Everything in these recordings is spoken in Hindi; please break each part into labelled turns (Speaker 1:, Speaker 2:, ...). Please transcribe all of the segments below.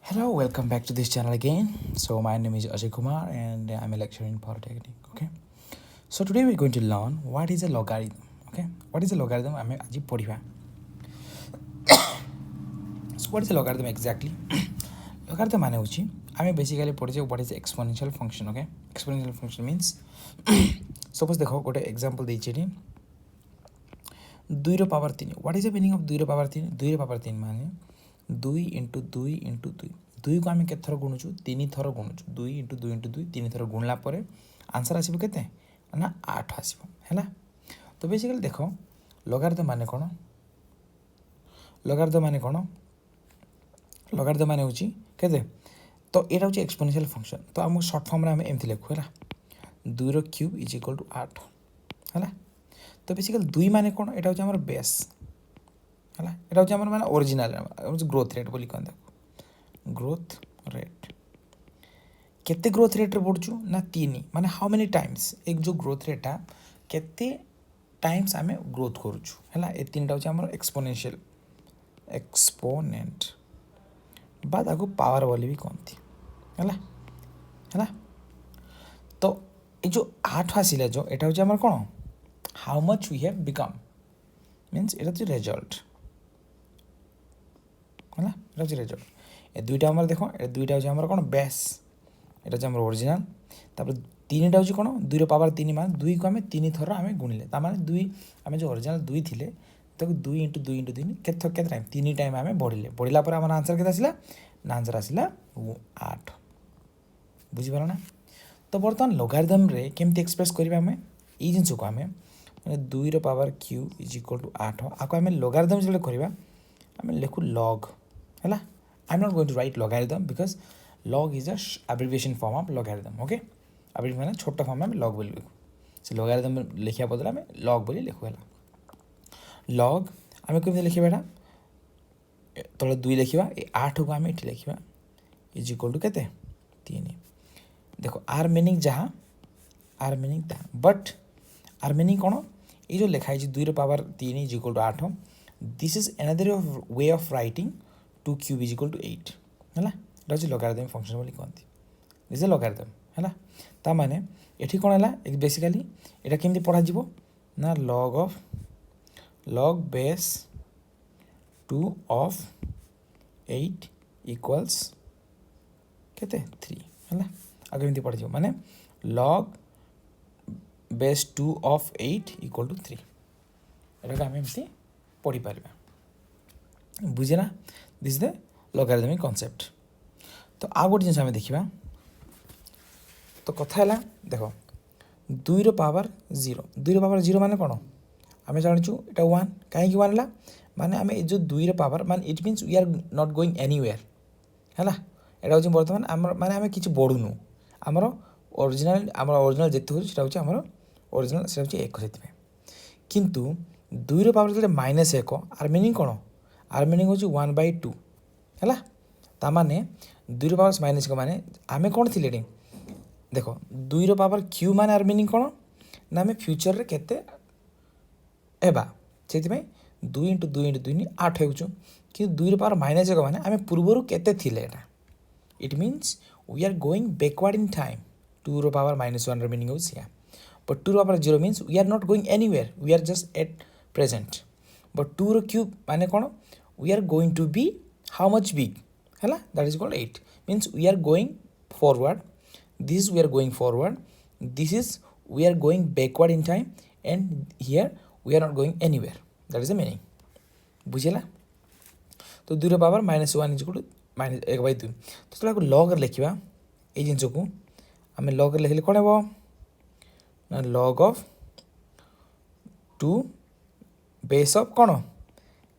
Speaker 1: Hello, welcome back to this channel again. So my name is Ajay Kumar and I'm a lecturer in Polytechnic. Okay. So today we're going to learn what is a logarithm. Okay. What is a logarithm? I'm aji poriba. So what is a logarithm exactly? Logarithm mane hochi I basically poriche what is exponential function. Okay. Exponential function means suppose dekho gote example deyichi eti 2 ର power 3 what is the meaning of 2 ର ପାୱାର 3 2 ର ପାୱାର 3 ମାନେ 2 ଇଣ୍ଟୁ 2 ଇଣ୍ଟୁ 2 2କୁ ଆମେ କେତେ ଥର ଗୁଣୁଛୁ 3 ଥର ଗୁଣୁଛୁ 2 ଇଣ୍ଟୁ 2 ଇଣ୍ଟୁ 2 3 ଥର ଗୁଣିଲା ପରେ ଆନ୍ସର୍ ଆସିବ କେତେ ନା 8 ଆସିବ ହେଲା। ତ ବେସିକାଲି ଦେଖ ଲଗାରିଦମ୍ ମାନେ କ'ଣ ଲଗାରିଦମ୍ ମାନେ କ'ଣ ଲଗାରିଦମ୍ ମାନେ ହେଉଛି କେତେ ତ ଏଇଟା ହେଉଛି ଏକ୍ସପୋନେନ୍ସିଆଲ୍ ଫଙ୍କସନ୍। ତ ଆମକୁ ସର୍ଟ ଫର୍ମରେ ଆମେ ଏମିତି ଲେଖୁ ହେଲା 2ର କ୍ୟୁବ୍ ଇଜ୍ ଇକ୍ୱାଲ୍ ଟୁ 8 ହେଲା। तो बेसिकली 2 माने कौन एटा होचे हमर बेस हला एटा होचे हमर माने ओरिजिनल ग्रोथ रेट बोली कहंदा ग्रोथ रेट केते ग्रोथ रेट रे पडछु ना 3 माने हाउ मेनी टाइम्स एक जो ग्रोथ रेटा केते टाइम्स हमें ग्रोथ करूछु हला ए तीनटा होचे हमर एक्सपोनेंशियल एक्सपोनेंट बाद आगो पावर बोली भी कहंती हला हला। तो ए जो 8 आसिला जो एटा होचे हमर कोन how much we have become means এটা হচ্ছে রেজাল্ট হ্যাঁ এটা হচ্ছে রেজাল্ট এই দুইটা আমার দেখো এই দুইটা হচ্ছে আমার কোন বেস এটা হচ্ছে আমার অরিজিনাল তারপর তিনটা হচ্ছে কোন 2 র পাওয়ার 3 মানে 2 কো আমি 3 থর আমি গুণিলে তার মানে 2 আমি যে অরিজিনাল 2 থিলে তাকে 2 ইনটু 2 ইনটু 3 কেতে কেতে টাইম 3 টাইম আমি বড়িলে বড়িলা পরে আমার आंसर কেতে আসিলা না आंसर আসিলা 8 বুঝি পারো না। তো বর্তমান লগারিদম রে কেমতি এক্সপ্রেস করিবা আমি এই জিনিসको আমি मैंने 2 ର power q is equal to 8 आको आम लोगारिदम जो करवा आम लिखु लॉग है I am not going to write logarithm because log is a abbreviation form of logarithm okay abbreviation माने छोटा फॉर्म में लॉग बोली लिखु से लोगारिदम लिखा बदला आम लॉग बोली लिखु है लॉग आम केमती लिखा एटा तले 2 लिखा 8 को आम ये लिखा इज इक्वल टू केते 3 देखो आर मीनिंग जहाँ आर मीनिंग ता बट आर मीनिंग कौन ये जो लिखाई 2 ର power 3 is equal to 8 this is another way of writing 2 cube is equal to 8 है ये लोगारिदम फंक्शन बोली कहती दिस इज लोगारिदम है ता माने एठी कौन है बेसिकली एटा केमती पढ़ा जीवो ना लॉग बेस 2 ऑफ 8 इक्वल्स केते 3 है आगे केमती पढ़ा जीवो माने log base 2 of 8 equal to 3 एटा आम एमती पढ़ी पार बुझे ना दिस द लोगारिदमिक कॉन्सेप्ट। तो आ गोटे जिन आम देखा तो कथा है देख 2 ର पावर 0 2 ର पावर 0 माने कौन आम जानूँ এটা 1 कहीं 1 है माने आम जो 2 ର पावर मान it means we are not going anywhere है यहाँ हूँ बर्तमान आम माने आम कि बढ़ुनु आमर ओरिजिनल जिते होता हूँ ओरिजिनल से एक से किंतु 2 ର पावर जो माइनस 1 आर मीनिंग कौन आर मीनिंग हूँ 1/2 है ताने 2 ର पावर माइनस 1 माने आम कौन थी देख 2 ର पावर क्यू माने आर मीनिंग कौन ना आम फ्यूचर रे केते एबा से 2 इंटू 2 इंटू 2 8 हो कि 2 ର पावर माइनस 1 माने आम पूर्वर केते थिले एटा it means we are going backward in time 2 ର पावर -1 ର मीनिंग हो but 2 ର power 0 means we are not going anywhere we are just at present but 2 ର cube माने कौन we are going to be how much big है that is called 8 means we are going forward this is we are going forward this is we are going backward in time and here we are not going anywhere that is the meaning बुझेला। तो 2 ର पावर -1 इज इक्वल टू -1/2 तो चलो लॉग लिखा ये जिन को आम लॉग लिखले कौन हे ना लॉग ऑफ 2 बेस ऑफ कौन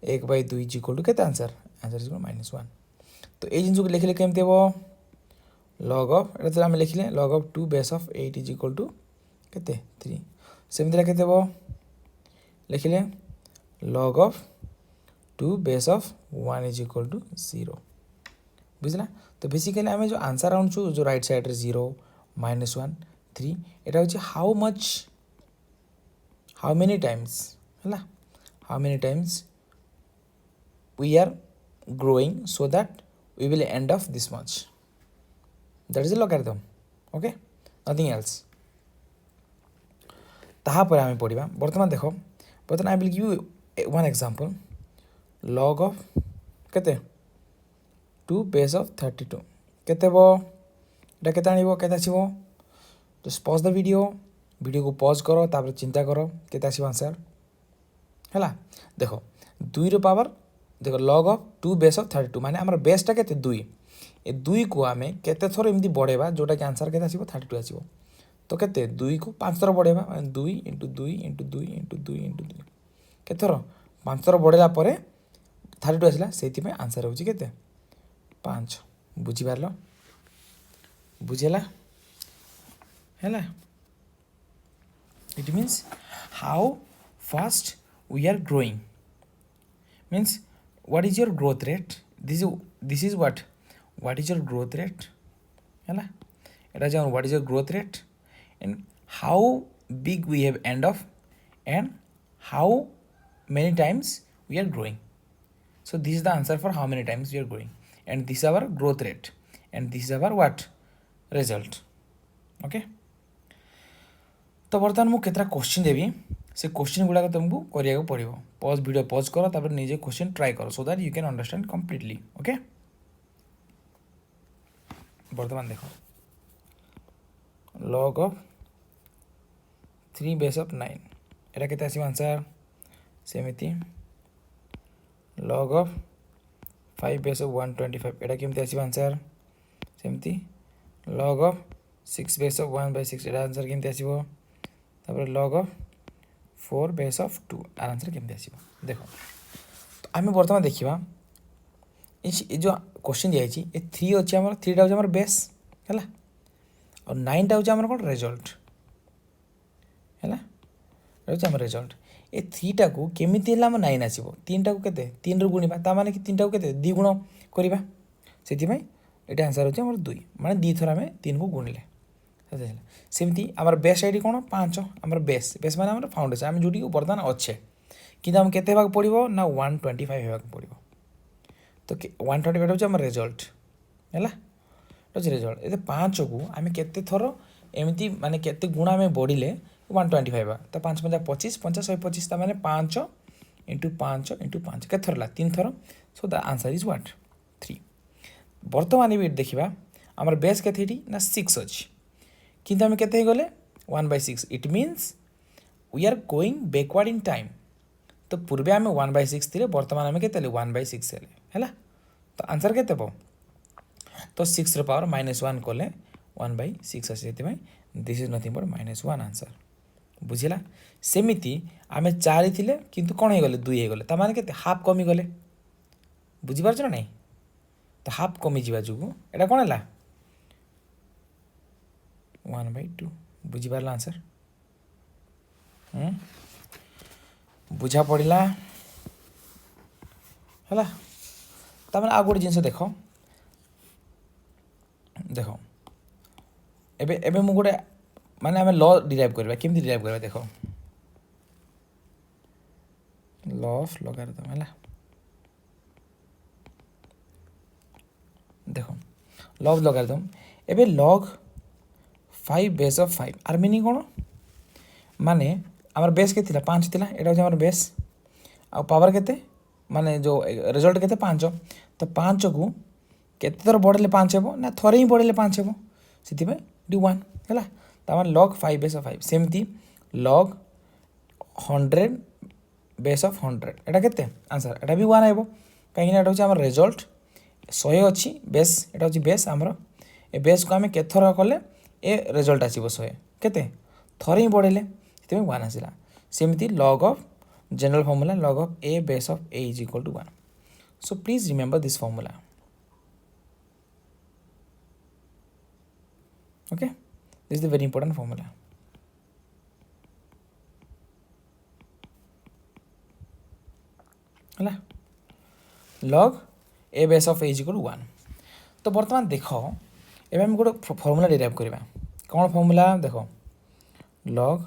Speaker 1: 1/2 इज इक्वल टू के आंसर इज -1 तो ये जिन को लिखले केमती हे लॉग ऑफ एटा आम लिखले log of 2 base of 8 is equal to के 3 सेमती के लिखले log of 2 base of 1 is equal to 0 बुझला। तो बेसिकली आम जो आंसर आनु जो राइट साइड रे 0 -1 3 एटा होची हाउ मेनी टाइम्स है how many times we are growing so that we will end of this much. That is the logarithm. Okay, nothing else. ताहापर आम पढ़ा बर्तमान देख बर्तमान I will give you one example log of केते 2 base of 32 केते बो एटा केते आनिबो केते आसीबो जस्ट पॉज द वीडियो को पॉज करो तापर चिंता करो केते आसीबो आंसर हैला देखो 2 रो पावर देखो log of 2 base of 32 माने हमर बेसटा केते 2 ए 2 को आमे केते थोर एमदी बढ़ेबा जोटा कि आंसर केते आसीबो 32 आसीबो तो केते 2 को 5 थोर बढ़ेबा 2 * 2 * 2 * 2 * 2 केते थोर 5 थोर बढ़ेला परे 32 आसला सेति में आंसर होची केते 5 बुझी पारलो बुझेला हैला it means how fast we are growing means what is your growth rate this is what is your growth rate हैला एटा जान what is your growth rate and how big we have end of and how many times we are growing. So this is the answer for how many times we are growing and this is our growth rate and this is our what result. Okay, तो बर्तमान मु केतरा क्वेश्चन देवी से क्वेश्चन गुड़ा तुमको करिया को पड़िबो पॉज वीडियो पॉज करो तापर निजे क्वेश्चन ट्राई करो so that you can understand completely. Okay बर्तमान देखो log of 3 base of 9 एटा केते आसी आंसर सेमिति log of 5 base of 125 एटा केमते आसी आंसर सेमिति log of 6 base of 1/6 Etah answer केमते आसीबो तापर log of 4 base of 2 answer केमते आसीबो देखो तो आमे वर्तमान देखिबा ए जो क्वेश्चन दिया छी ए 3 अछि हमर 3 टा अछि हमर बेस हैला और 9 टा अछि हमर कोन रिजल्ट हैला रहछि हमर रिजल्ट ए 3 टा को केमिति हला हम 9 आसीबो 3 टा को केते 3 रो गुणीबा ता माने कि 3 टा को केते 2 गुण करिबा सेति में एटा आंसर होछि हमर 2 माने 2 थरा में 3 को गुणले हैला सेमति हमर बेस आईडी कोन 5 हमर बेस माने हमर फाउंडेशन हम जोटी को वर्तमान अच्छे किंतु हम केते हेबाक पड़िबो ना 125 हेबाक पड़िबो तो 125 होछि हमर रिजल्ट हैला होछि रिजल्ट एते 5 को हम केते थरो एमिति माने केते गुण हम बढ़िले 125 तो 5 × 25 50 125 ता माने 5 * 5 * 5 के थरला 3 थर so the answer is what 3. वर्तमान भी देखिबा हमर बेस केथेटी ना 6 अछि किंतु हम केते गले 1/6 it means we are going backward in time तो पूर्वे हम 1/6 थिले वर्तमान हम केते 1/6 हेले हैला तो आंसर केते पो तो 6 रो पावर -1 कोले 1/6 अछि सेति में this is nothing but -1 answer बुझिला सेमिति आमे 4 थिले किंतु कोन हे गले 2 हे गले ता माने केते हाफ कमी गले बुझि पारछ ना नहीं तो हाफ कमी जीवा जुगु एटा कोन हला 1/2 बुझि पारला आंसर बुझा पड़िला हला ता माने आ गोटे जिंस देखो देखो एबे मु गोटे माने हमें लॉ डिराइव करबा केमति डिराइव करबा देखो लॉ ऑफ लॉगरिथम हला देखो लॉ ऑफ लॉगरिथम एबे log 5 base of 5 are meaning कोन माने हमर बेस के थिला 5 थिला एटा हमर बेस आ पावर केते माने जो रिजल्ट केते 5 तो 5 को केते थर बढ़ले 5 हेबो ना थरे ही बढ़ले 5 हेबो सेति में d1 हला तामान log 5 बेस ऑफ 5 सेमती log 100 बेस ऑफ 100 एटा केते आंसर एटा भी 1 आइबो काहे कि एटा होची हमर रिजल्ट 100 अछि बेस एटा होची बेस हमर ए बेस को हमें केथर करले ए रिजल्ट आसीबो 100 केते थरे ही बढ़ले सेति में 1 आसीला सेमती log of general formula log of a base of a is equal to 1 so please remember this formula. Okay, this is the very important formula. हला log a base of a is equal to 1 तो वर्तमान देखो एबे हम गोटे फार्मूला डिराइव करबा कोन फार्मूला देखो log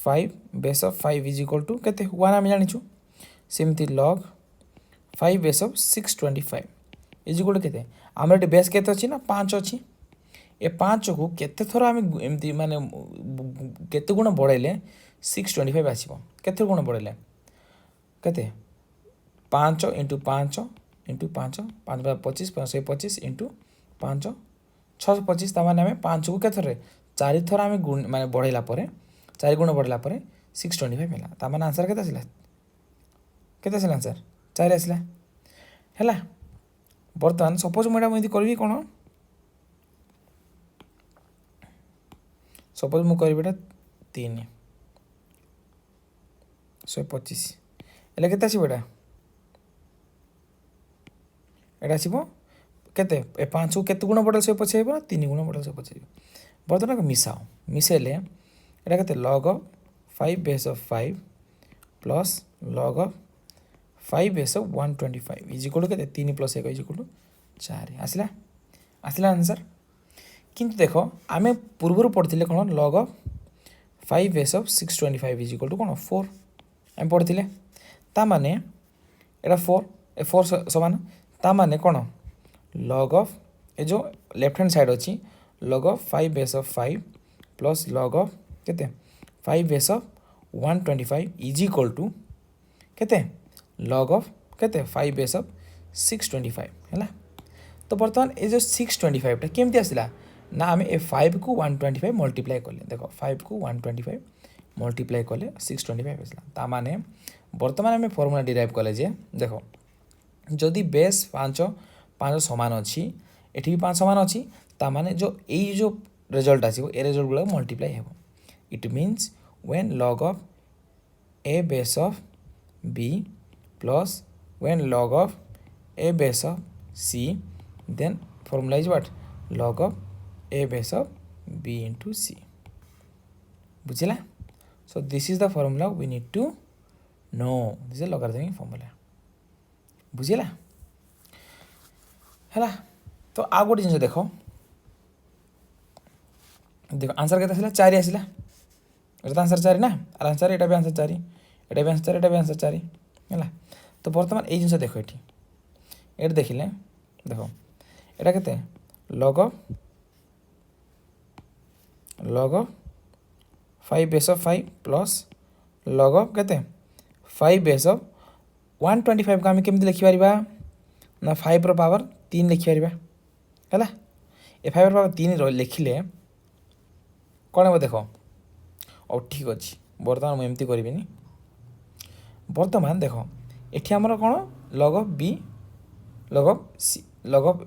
Speaker 1: 5 base of 5 is equal to केते 1 हम जानिछु सेमती log 5 base of 625 is equal to केते आमर एटी बेस केते अछि ना 5 अछि ए 5 को केते थोर आमे एमती माने केते गुण बढ़ाइले 625 आसीबो केते गुण बढ़ाइले केते 5 इंटू 5 इंटू 5 5 बाय 25 525 इंटू 5 625 तामाने आमे 5 को केते रे 4 थोर आमे गुण माने बढ़ाइला परे 4 गुण बढ़ाइला परे 625 होला तामाने आंसर केते आसिला आंसर 4 आसिला हैला बर्तमान सपोज मुझे मुझे करी कौन सपोज मुझे करी 3 125 एले केते आसीबो एटा आसीबो केते ए 5 को केते गुण बढ़ल 125 ना 3 गुण बढ़ल 125 बर्तमान को मिसाओ मिसेले एटा केते log of 5 base of 5 plus log of 5 base of 125 is equal to केते 3 प्लस 1 इज इक्वल टू 4 आसिला आसिला आंसर किंतु देखो आमे पूर्व पढ़थिले कोन log of 5 base of 625 is equal to कोन 4 हम पढ़थिले ता माने एटा 4 ए 4 समान ता माने कोन log of ए जो लेफ्ट हैंड साइड अछि log of 5 base of 5 plus log of केते 5 base of 125 is equal to केते log of केते 5 base of 625 हैला तो बर्तमान ए जो 625 टा केमती आसिला ना आमे ए 5 को 125 मल्टीप्लाई करले देखो 5 को 125 मल्टीप्लाई करले 625 आसिला ता माने बर्तमान आमे फार्मूला डिराइव करले जे देखो जदि बेस 5 समान अछि एठी भी 5 समान अछि ता माने जो एई जो रिजल्ट आसीबो ए रिजल्ट गुला मल्टीप्लाई हेबो it means when log of a base of b plus when log of a base of c then formula is what log of a base of b into c बुझिला so this is the formula we need to know this is a logarithmic formula बुझिला हैला तो आ गोटे जिनिस देखो देखो आंसर केते आसिला 4 आसिला एटा आंसर 4 ना आर आंसर एटा भी आंसर 4 एटा भी आंसर 4 एटा भी आंसर 4 हैला तो वर्तमान ए जिनिस देखो एठी एटा देखिले देखो एटा केते log of 5 base of 5 plus log of केते 5 base of 125 को आमे केमति लिखि परिबा ना 5 रो पावर 3 लिखि परिबा हैला ए 5 रो पावर 3 रो लिखिले कोन हो देखो ओ ठीक अछि वर्तमान म एमति करबिनी वर्तमान देखो एठी हमर कोन log of b log of c log of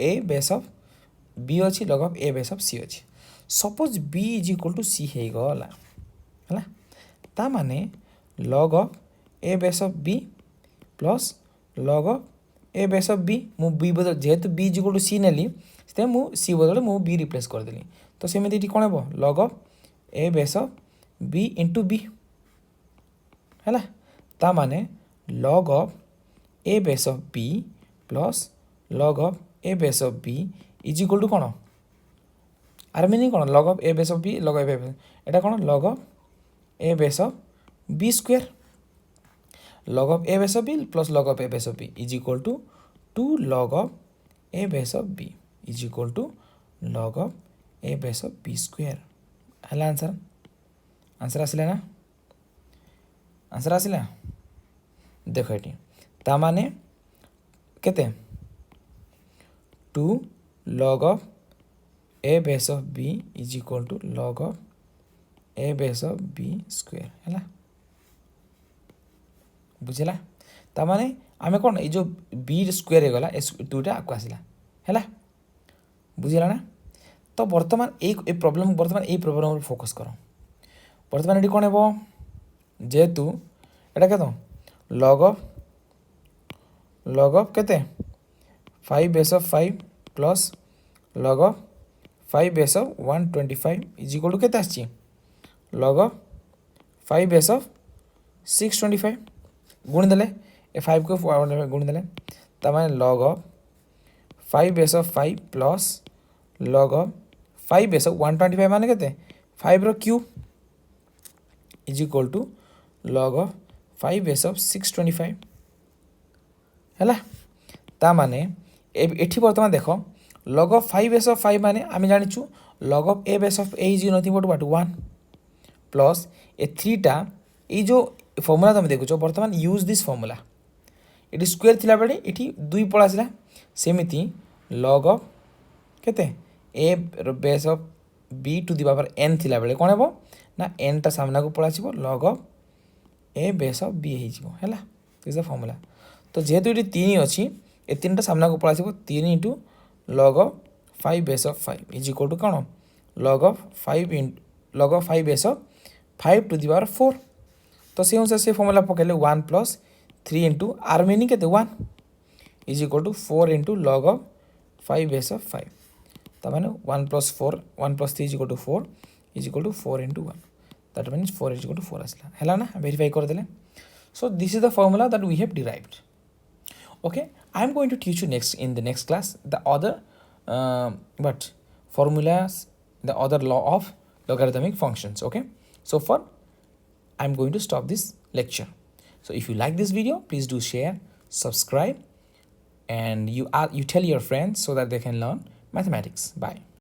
Speaker 1: a base of b अछि log of a base of c अछि suppose b is equal to c हे गला हैला ता माने log of a base of b plus log of a base of b मु b बदल जेहेतु b is equal to c नेली से मु c बदल मु b रिप्लेस कर देली तो सेमिति एठी कोन हेबो log of a base of b into b हैला ता माने log of a base of b plus log of a base of b is equal to कोन आर मीनिंग कोन log of a base of b log of a base Etah cone log of a base of b square log of a base of b plus log of a base of b is equal to 2 log of a base of b is equal to log of a base of b square हैला आंसर आंसर आसिला ना आंसर आसिला देखो एटी ता माने केते 2 log of a base of b is equal to log of a base of b square हैला बुझिला ता माने आमे कोन ए जो b स्क्वायर हे गला ए दुटा आको आसिला हैला बुझिला ना तो वर्तमान ए प्रॉब्लम वर्तमान ए प्रॉब्लम पर फोकस करो वर्तमान एटी कोन हेबो जेतु एटा केतो log of केते 5 base of 5 plus log of 5 base of 125 is equal to केते आछि log of 5 base of 625 गुण देले ए 5 को 125 गुण देले त माने log of 5 base of 5 plus log of 5 base of 125 माने केते 5 रो cube is equal to log of 5 base of 625 हैला ता माने এটি বর্তমান দেখো log of 5 base of 5 মানে আমি জানিছু log of a base of a is nothing but 1 plus এ 3টা এই যে ফর্মুলা তুমি দেখুছ বর্তমান ইউজ দিস ফর্মুলা এটি স্কোয়ার থিলা বেলে এটি 2 পড়া আসলা সেমিতি log of কেতে a base of b to the power n থিলা বেলে কোন হবো না n টা সামনাকু পড়া আসিব log of a base of b হইଯିব হেলা দিস দ্য ফর্মুলা তো যেহেতু এটি 3 ଅଛି ଏ ତିନିଟା ସାମ୍ନାକୁ ପଳେଇ ଆସିବ 3 into log of 5 base of 5 is equal to କ'ଣ log of 5 base of 5 to the power 4 ତ ସେ ଅନୁସାରେ ସେ ଫର୍ମୁଲା ପକେଇଲେ 1 ପ୍ଲସ୍ 3 ଇଣ୍ଟୁ ଆର୍ ମିନିଂ କେତେ 1 is equal to 4 into log of 5 base of 5 ତାମାନେ 1 plus 4 1 plus 3 is equal to 4 is equal to 4 into 1 that means 4 is equal to 4 আসলা হেলা না ভেরিফাই করে দিলে so this is the formula that we have derived. Okay, I am going to teach you next in the next class the other formulas, the other law of logarithmic functions. Okay, so for I am going to stop this lecture. So if you like this video, please do share, subscribe, and you tell your friends so that they can learn mathematics. Bye.